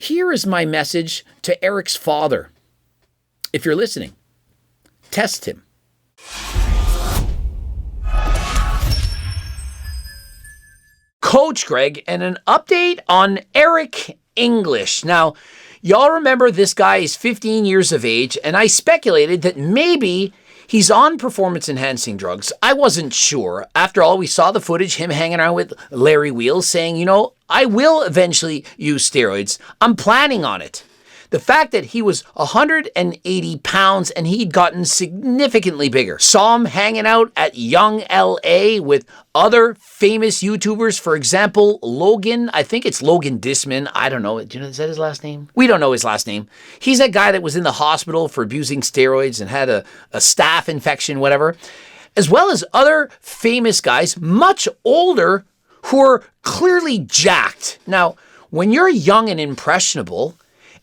here is my message to Eric's father. If you're listening, test him. Coach Greg, and an update on Eric English. Now, y'all remember this guy is 15 years of age, and I speculated that maybe he's on performance-enhancing drugs. I wasn't sure. After all, we saw the footage, him hanging around with Larry Wheels saying, I will eventually use steroids. I'm planning on it. The fact that he was 180 pounds and he'd gotten significantly bigger. Saw him hanging out at Young LA with other famous YouTubers. For example, Logan. I think it's Logan Disman. I don't know. Is that his last name? We don't know his last name. He's that guy that was in the hospital for abusing steroids and had a staph infection, whatever. As well as other famous guys, much older, who are clearly jacked. Now, when you're young and impressionable,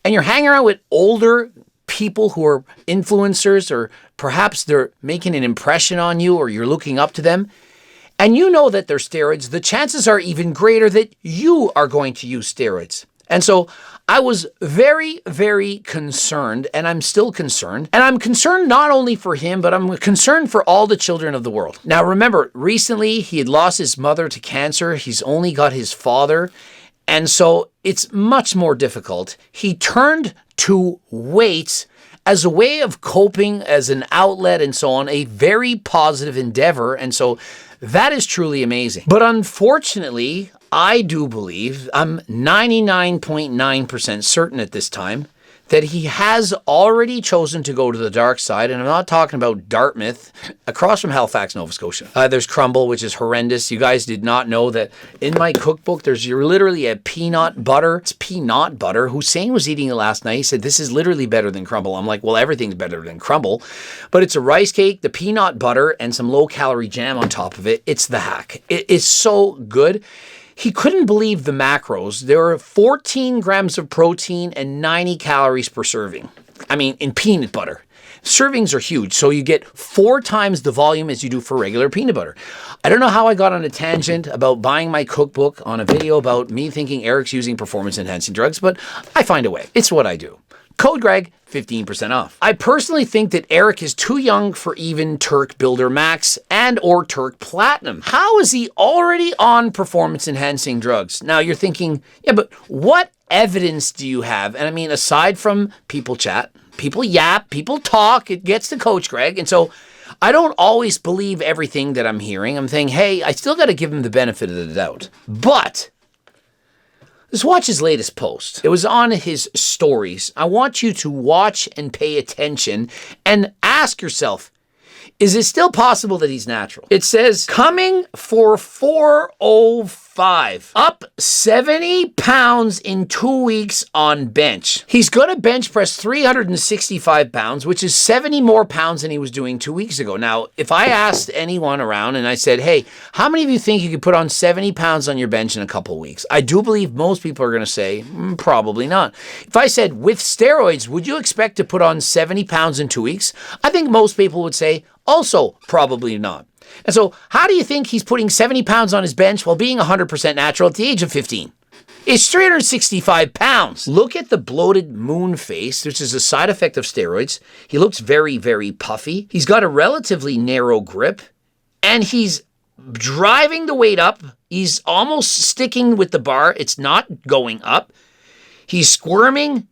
and you're hanging around with older people who are influencers, or perhaps they're making an impression on you, or you're looking up to them, and you know that they're steroids, the chances are even greater that you are going to use steroids. And so I was very, very concerned, and I'm still concerned. And I'm concerned not only for him, but I'm concerned for all the children of the world. Now, remember, recently he had lost his mother to cancer. He's only got his father. And so it's much more difficult. He turned to weights as a way of coping, as an outlet, and so on, a very positive endeavor. And so that is truly amazing. But unfortunately, I do believe, I'm 99.9% certain at this time, that he has already chosen to go to the dark side. And I'm not talking about Dartmouth, across from Halifax, Nova Scotia. There's Crumble, which is horrendous. You guys did not know that in my cookbook, there's literally a peanut butter. It's peanut butter. Hussein was eating it last night. He said, this is literally better than Crumble. I'm like, well, everything's better than Crumble. But it's a rice cake, the peanut butter, and some low-calorie jam on top of it. It's the hack. It is so good. He couldn't believe the macros. There were 14 grams of protein and 90 calories per serving. I mean, in peanut butter. Servings are huge, so you get 4 times the volume as you do for regular peanut butter. I don't know how I got on a tangent about buying my cookbook on a video about me thinking Eric's using performance-enhancing drugs, but I find a way. It's what I do. Code Greg, 15% off. I personally think that Eric is too young for even Turk Builder Max and or Turk Platinum. How is he already on performance-enhancing drugs? Now you're thinking, yeah, but what evidence do you have? And I mean, aside from people chat, people yap, people talk, it gets to Coach Greg. And so I don't always believe everything that I'm hearing. I'm thinking, hey, I still got to give him the benefit of the doubt. But let's watch his latest post. It was on his stories. I want you to watch and pay attention and ask yourself, is it still possible that he's natural? It says, coming for 405, up 70 pounds in 2 weeks on bench. He's going to bench press 365 pounds, which is 70 more pounds than he was doing 2 weeks ago. Now, if I asked anyone around and I said, hey, how many of you think you could put on 70 pounds on your bench in a couple of weeks? I do believe most people are going to say, probably not. If I said, with steroids, would you expect to put on 70 pounds in 2 weeks? I think most people would say, also, probably not. And so, how do you think he's putting 70 pounds on his bench while being 100% natural at the age of 15? It's 365 pounds. Look at the bloated moon face, which is a side effect of steroids. He looks very, very puffy. He's got a relatively narrow grip, and he's driving the weight up. He's almost sticking with the bar. It's not going up. He's squirming.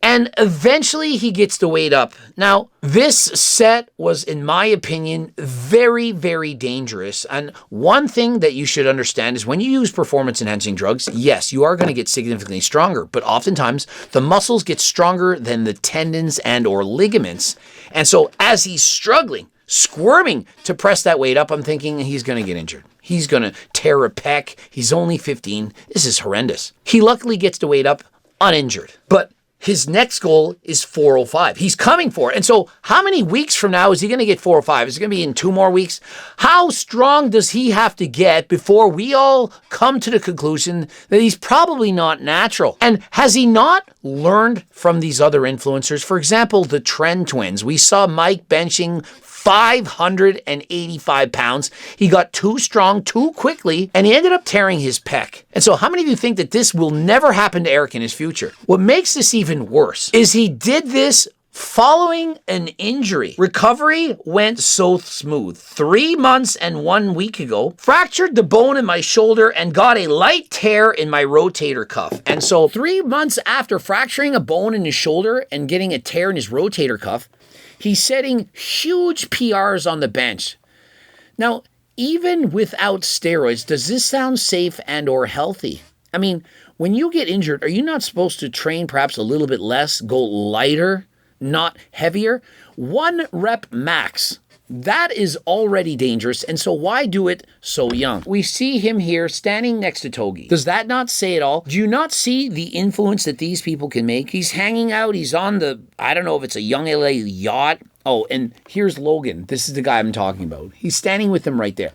And eventually he gets the weight up. Now, this set was, in my opinion, very, very dangerous. And one thing that you should understand is when you use performance-enhancing drugs, yes, you are going to get significantly stronger. But oftentimes, the muscles get stronger than the tendons and or ligaments. And so as he's struggling, squirming to press that weight up, I'm thinking he's going to get injured. He's going to tear a pec. He's only 15. This is horrendous. He luckily gets the weight up uninjured. But his next goal is 405. He's coming for it. And so how many weeks from now is he going to get 405? Is it going to be in 2 more weeks? How strong does he have to get before we all come to the conclusion that he's probably not natural? And has he not learned from these other influencers? For example, the Trend Twins. We saw Mike benching 585 pounds. He got too strong too quickly, and he ended up tearing his pec. And so how many of you think that this will never happen to Eric in his future? What makes this even worse is he did this following an injury. Recovery went so smooth. 3 months and 1 week ago, fractured the bone in my shoulder and got a light tear in my rotator cuff. And so 3 months after fracturing a bone in his shoulder and getting a tear in his rotator cuff, he's setting huge PRs on the bench. Now, even without steroids, does this sound safe and or healthy? I mean, when you get injured, are you not supposed to train perhaps a little bit less, go lighter, not heavier? 1 rep max. That is already dangerous, and so why do it so young? We see him here standing next to Togi. Does that not say it all? Do you not see the influence that these people can make? He's hanging out, he's on the, I don't know if it's a Young LA yacht. Oh, and here's Logan. This is the guy I'm talking about. He's standing with him right there.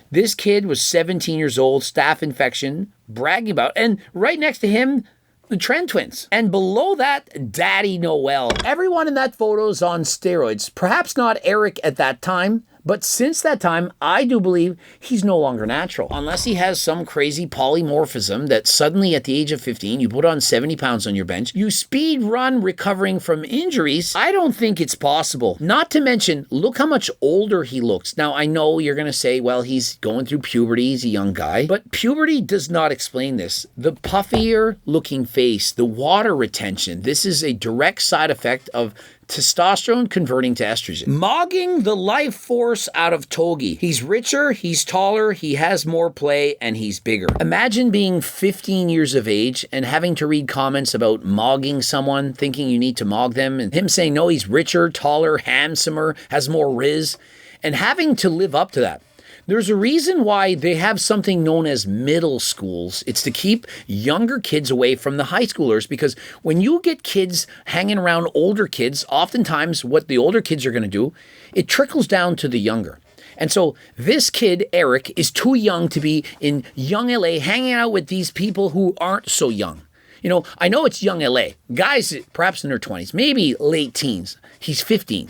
This kid was 17 years old, staph infection, bragging about, and right next to him, the Trent twins. And below that, Daddy Noel. Everyone in that photo is on steroids. Perhaps not Eric at that time, but since that time, I do believe he's no longer natural. Unless he has some crazy polymorphism that suddenly at the age of 15, you put on 70 pounds on your bench, you speed run recovering from injuries. I don't think it's possible. Not to mention, look how much older he looks. Now, I know you're going to say, well, he's going through puberty, he's a young guy, but puberty does not explain this. The puffier looking face, the water retention, this is a direct side effect of testosterone converting to estrogen. Mogging the life force out of Togi. He's richer, he's taller, he has more play, and he's bigger. Imagine being 15 years of age and having to read comments about mogging someone, thinking you need to mog them, and him saying, no, he's richer, taller, handsomer, has more riz, and having to live up to that. There's a reason why they have something known as middle schools. It's to keep younger kids away from the high schoolers, because when you get kids hanging around older kids, oftentimes what the older kids are going to do, it trickles down to the younger. And so this kid, Eric, is too young to be in Young LA hanging out with these people who aren't so young. You know, I know it's Young LA. Guys, perhaps in their 20s, maybe late teens. He's 15.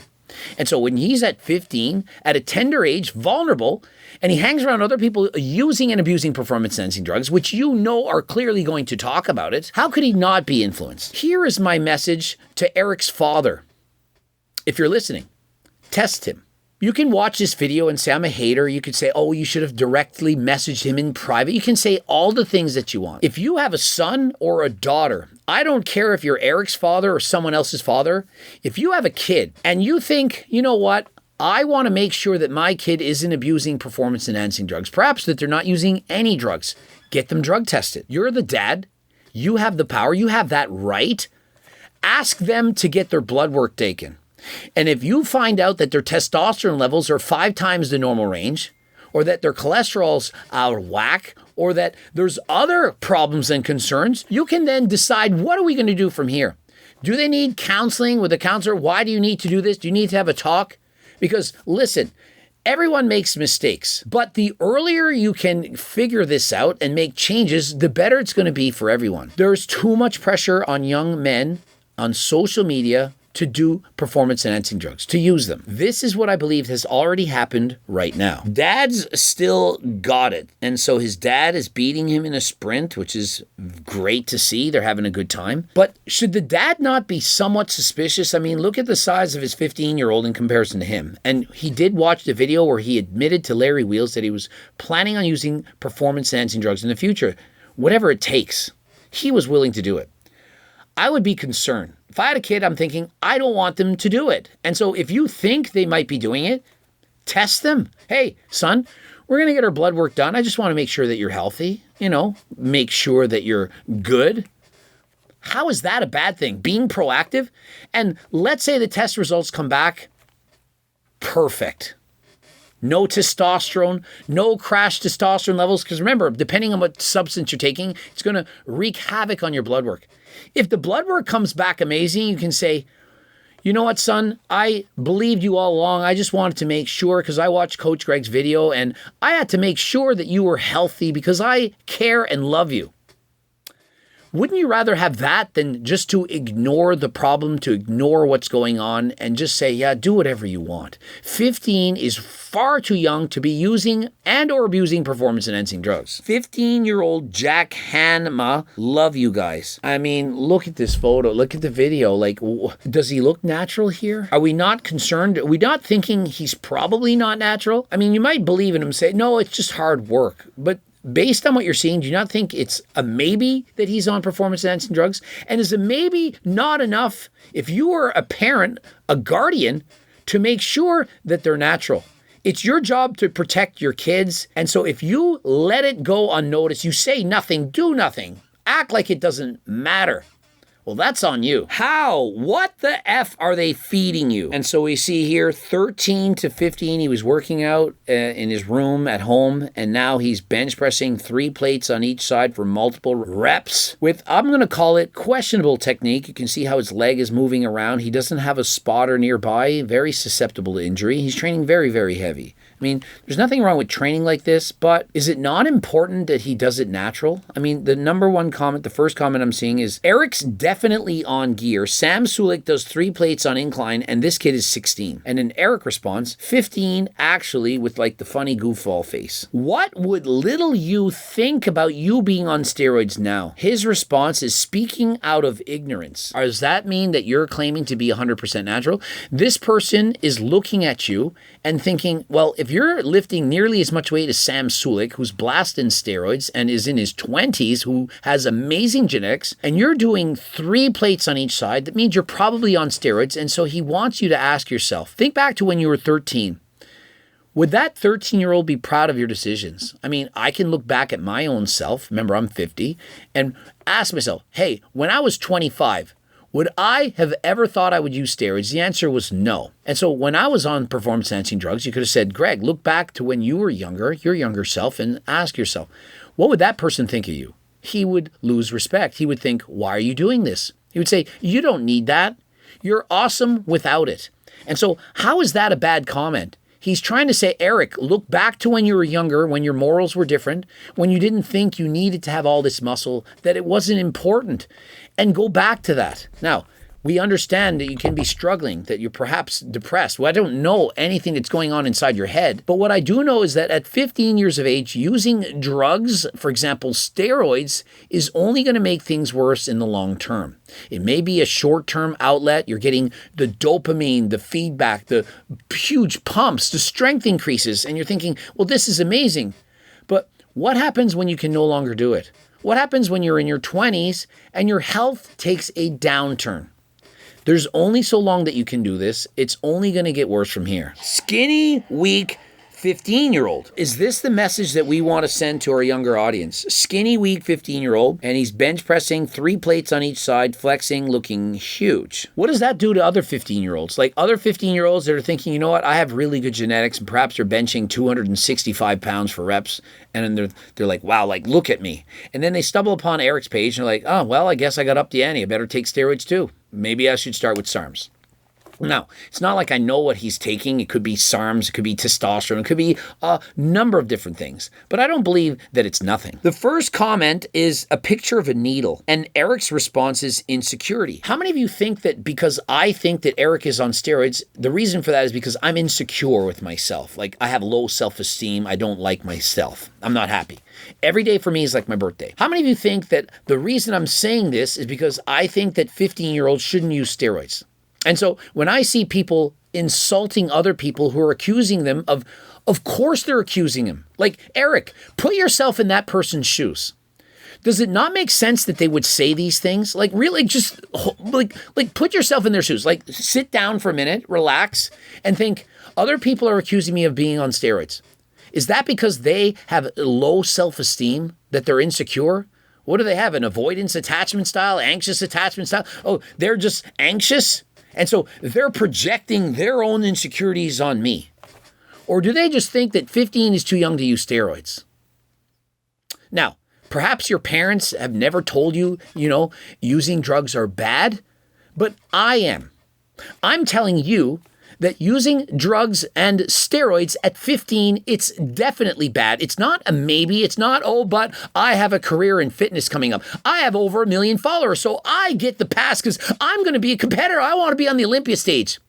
And so when he's at 15, at a tender age, vulnerable, and he hangs around other people using and abusing performance-enhancing drugs, which you know are clearly going to talk about it, how could he not be influenced? Here is my message to Eric's father. If you're listening, test him. You can watch this video and say, I'm a hater. You could say, oh, you should have directly messaged him in private. You can say all the things that you want. If you have a son or a daughter, I don't care if you're Eric's father or someone else's father. If you have a kid and you think, you know what, I want to make sure that my kid isn't abusing performance-enhancing drugs, perhaps that they're not using any drugs, get them drug tested. You're the dad. You have the power. You have that right. Ask them to get their blood work taken. And if you find out that their testosterone levels are 5 times the normal range, or that their cholesterol's out of whack, or that there's other problems and concerns, you can then decide, what are we going to do from here? Do they need counseling with a counselor? Why do you need to do this? Do you need to have a talk? Because listen, everyone makes mistakes, but the earlier you can figure this out and make changes, the better it's going to be for everyone. There's too much pressure on young men on social media to do performance-enhancing drugs, to use them. This is what I believe has already happened right now. Dad's still got it. And so his dad is beating him in a sprint, which is great to see. They're having a good time. But should the dad not be somewhat suspicious? I mean, look at the size of his 15-year-old in comparison to him. And he did watch the video where he admitted to Larry Wheels that he was planning on using performance-enhancing drugs in the future. Whatever it takes, he was willing to do it. I would be concerned. If I had a kid, I'm thinking, I don't want them to do it. And so if you think they might be doing it, test them. Hey, son, we're going to get our blood work done. I just want to make sure that you're healthy, make sure that you're good. How is that a bad thing? Being proactive? And let's say the test results come back perfect. No testosterone, no crash testosterone levels. Because remember, depending on what substance you're taking, it's going to wreak havoc on your blood work. If the blood work comes back amazing, you can say, you know what, son, I believed you all along. I just wanted to make sure, because I watched Coach Greg's video and I had to make sure that you were healthy because I care and love you. Wouldn't you rather have that than just to ignore the problem, to ignore what's going on, and just say, yeah, do whatever you want? 15 is far too young to be using and or abusing performance-enhancing drugs. 15-year-old Jack Hanma, love you guys. I mean, look at this photo. Look at the video. Like, does he look natural here? Are we not concerned? Are we not thinking he's probably not natural? I mean, you might believe in him and say, no, it's just hard work. But based on what you're seeing, do you not think it's a maybe that he's on performance-enhancing drugs? And is a maybe not enough if you are a parent, a guardian, to make sure that they're natural? It's your job to protect your kids. And so if you let it go unnoticed, you say nothing, do nothing, act like it doesn't matter, well, that's on you. How? What the F are they feeding you? And so we see here 13 to 15, he was working out in his room at home, and now he's bench pressing 3 plates on each side for multiple reps with, I'm going to call it, questionable technique. You can see how his leg is moving around. He doesn't have a spotter nearby, very susceptible to injury. He's training very, very heavy. I mean, there's nothing wrong with training like this, but is it not important that he does it natural? I mean, the number one comment, the first comment I'm seeing is, Eric's definitely on gear. Sam Sulik does 3 plates on incline, and this kid is 16. And then Eric responds, 15 actually, with like the funny goofball face. What would little you think about you being on steroids now? His response is speaking out of ignorance. Does that mean that you're claiming to be 100% natural? This person is looking at you and thinking, well, if you're lifting nearly as much weight as Sam Sulik, who's blasting steroids and is in his 20s, who has amazing genetics, and you're doing 3 plates on each side, that means you're probably on steroids. And so he wants you to ask yourself, think back to when you were 13. Would that 13-year-old be proud of your decisions? I mean, I can look back at my own self, remember I'm 50, and ask myself, hey, when I was 25, would I have ever thought I would use steroids? The answer was no. And so when I was on performance-enhancing drugs, you could have said, Greg, look back to when you were younger, your younger self, and ask yourself, what would that person think of you? He would lose respect. He would think, why are you doing this? He would say, you don't need that. You're awesome without it. And so how is that a bad comment? He's trying to say, Eric, look back to when you were younger, when your morals were different, when you didn't think you needed to have all this muscle, that it wasn't important, and go back to that. Now, we understand that you can be struggling, that you're perhaps depressed. Well, I don't know anything that's going on inside your head, but what I do know is that at 15 years of age, using drugs, for example, steroids, is only going to make things worse in the long term. It may be a short-term outlet. You're getting the dopamine, the feedback, the huge pumps, the strength increases, and you're thinking, well, this is amazing. But what happens when you can no longer do it? What happens when you're in your 20s and your health takes a downturn? There's only so long that you can do this. It's only going to get worse from here. Skinny, weak, 15-year-old. Is this the message that we want to send to our younger audience? Skinny, weak 15-year-old, and he's bench pressing 3 plates on each side, flexing, looking huge. What does that do to other 15-year-olds? Like other 15-year-olds that are thinking, you know what, I have really good genetics, and perhaps they're benching 265 pounds for reps, and then they're like, wow, like, look at me. And then they stumble upon Eric's page, and they're like, oh, well, I guess I got up the ante. I better take steroids too. Maybe I should start with SARMs. Now, it's not like I know what he's taking. It could be SARMs, it could be testosterone, it could be a number of different things. But I don't believe that it's nothing. The first comment is a picture of a needle, and Eric's response is insecurity. How many of you think that because I think that Eric is on steroids, the reason for that is because I'm insecure with myself? Like, I have low self-esteem, I don't like myself, I'm not happy. Every day for me is like my birthday. How many of you think that the reason I'm saying this is because I think that 15-year-olds shouldn't use steroids? And so when I see people insulting other people who are accusing them of course they're accusing him. Like, Eric, put yourself in that person's shoes. Does it not make sense that they would say these things? Like, really, just like put yourself in their shoes. Like, sit down for a minute, relax, and think, other people are accusing me of being on steroids. Is that because they have low self-esteem, that they're insecure? What do they have? An avoidance attachment style, anxious attachment style? Oh, they're just anxious? And so they're projecting their own insecurities on me. Or do they just think that 15 is too young to use steroids? Now, perhaps your parents have never told you, using drugs are bad, but I am. I'm telling you that using drugs and steroids at 15, it's definitely bad. It's not a maybe. It's not, oh, but I have a career in fitness coming up. I have over 1 million followers, so I get the pass because I'm going to be a competitor. I want to be on the Olympia stage.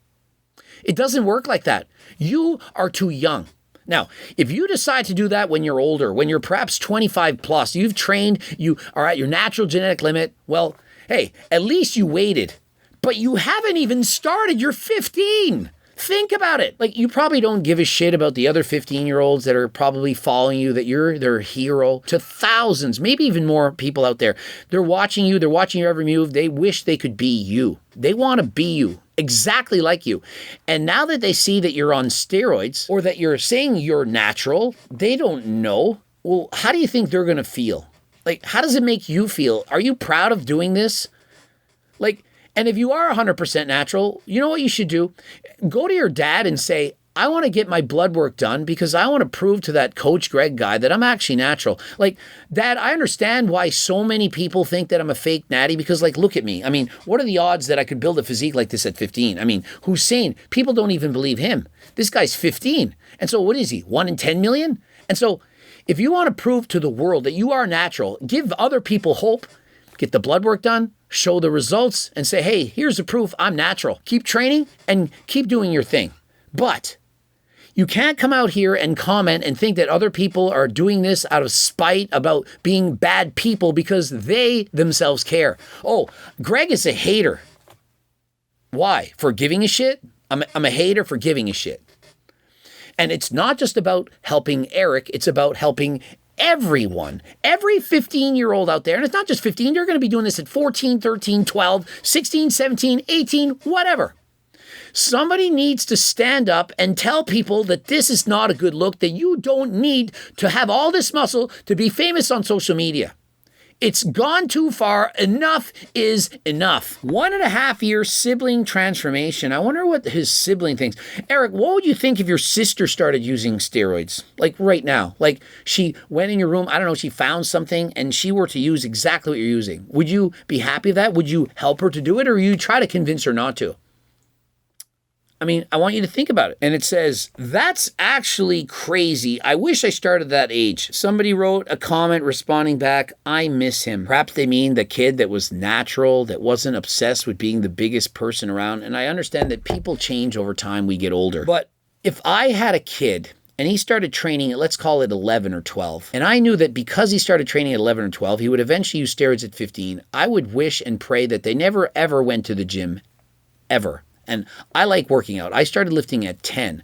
It doesn't work like that. You are too young. Now, if you decide to do that when you're older, when you're perhaps 25 plus, you've trained, you are at your natural genetic limit, well, hey, at least you waited. But you haven't even started. You're 15. Think about it. Like, you probably don't give a shit about the other 15-year-olds that are probably following you, that you're their hero to thousands, maybe even more people out there. They're watching you. They're watching your every move. They wish they could be you. They want to be you, exactly like you. And now that they see that you're on steroids or that you're saying you're natural, they don't know. Well, how do you think they're going to feel? Like, how does it make you feel? Are you proud of doing this? Like, and if you are 100% natural, you know what you should do? Go to your dad and say, I want to get my blood work done because I want to prove to that Coach Greg guy that I'm actually natural. Like, Dad, I understand why so many people think that I'm a fake natty because, like, look at me. I mean, what are the odds that I could build a physique like this at 15? I mean, Hussein, people don't even believe him. This guy's 15. And so what is he, 1 in 10 million? And so if you want to prove to the world that you are natural, give other people hope, get the blood work done, show the results, and say, hey, here's the proof I'm natural. Keep training and keep doing your thing. But you can't come out here and comment and think that other people are doing this out of spite about being bad people because they themselves care. Oh, Greg is a hater. Why? For giving a shit? I'm a hater for giving a shit. And it's not just about helping Eric, it's about helping everyone, every 15-year-old out there, and it's not just 15, you're going to be doing this at 14, 13, 12, 16, 17, 18, whatever. Somebody needs to stand up and tell people that this is not a good look, that you don't need to have all this muscle to be famous on social media. It's gone too far. Enough is enough. 1.5 year sibling transformation. I wonder what his sibling thinks. Eric, what would you think if your sister started using steroids? Like right now, like she went in your room, I don't know, she found something and she were to use exactly what you're using. Would you be happy with that? Would you help her to do it or you try to convince her not to? I mean, I want you to think about it. And it says, that's actually crazy. I wish I started that age. Somebody wrote a comment responding back, I miss him. Perhaps they mean the kid that was natural, that wasn't obsessed with being the biggest person around. And I understand that people change over time, we get older. But if I had a kid and he started training at, let's call it 11 or 12, and I knew that because he started training at 11 or 12, he would eventually use steroids at 15, I would wish and pray that they never, ever went to the gym, ever. And I like working out. I started lifting at 10.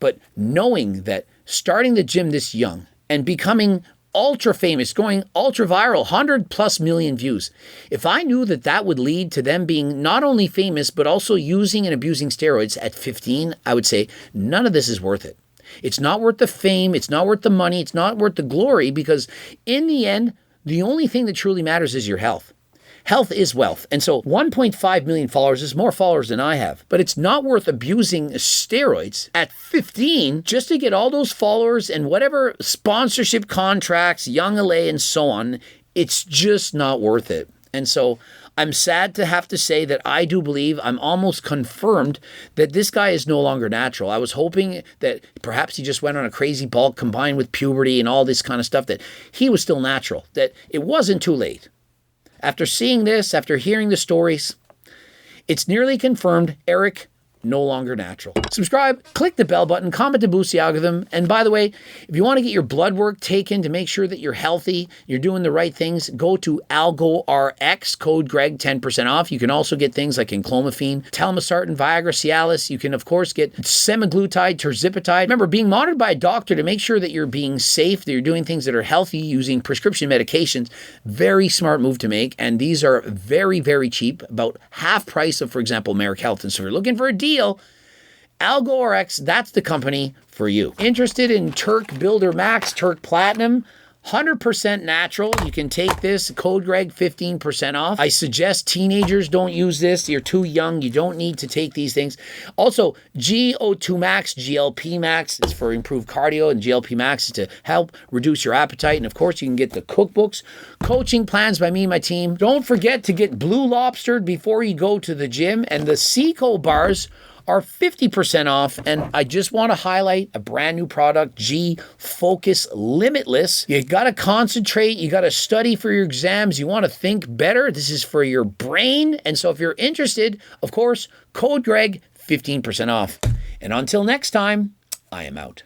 But knowing that starting the gym this young and becoming ultra famous, going ultra viral, 100 plus million views, if I knew that that would lead to them being not only famous, but also using and abusing steroids at 15, I would say none of this is worth it. It's not worth the fame. It's not worth the money. It's not worth the glory because in the end, the only thing that truly matters is your health. Health is wealth. And so 1.5 million followers is more followers than I have. But it's not worth abusing steroids at 15 just to get all those followers and whatever sponsorship contracts, Young LA and so on. It's just not worth it. And so I'm sad to have to say that I do believe, I'm almost confirmed that this guy is no longer natural. I was hoping that perhaps he just went on a crazy bulk combined with puberty and all this kind of stuff, that he was still natural, that it wasn't too late. After seeing this, after hearing the stories, it's nearly confirmed Eric no longer natural. Subscribe, click the bell button, comment to boost the algorithm. And by the way, if you want to get your blood work taken to make sure that you're healthy, you're doing the right things, go to AlgoRx, code Greg, 10% off. You can also get things like enclomiphene, telmisartan, Viagra, Cialis. You can, of course, get semaglutide, terzipatide. Remember, being monitored by a doctor to make sure that you're being safe, that you're doing things that are healthy using prescription medications. Very smart move to make. And these are very, very cheap, about half price of, for example, Merrick Health. And so if you're looking for a deal, AlgoRx, that's the company for you. Interested in Turk Builder Max, Turk Platinum? 100% natural. You can take this, code Greg, 15% off. I suggest teenagers don't use this. You're too young. You don't need to take these things. Also, GO2 Max, GLP Max is for improved cardio, and GLP Max is to help reduce your appetite. And of course, you can get the cookbooks, coaching plans by me and my team. Don't forget to get Blue Lobstered before you go to the gym. And the Seco bars are 50% off. And I just want to highlight a brand new product, G Focus Limitless. You got to concentrate. You got to study for your exams. You want to think better. This is for your brain. And so if you're interested, of course, code Greg, 15% off. And until next time, I am out.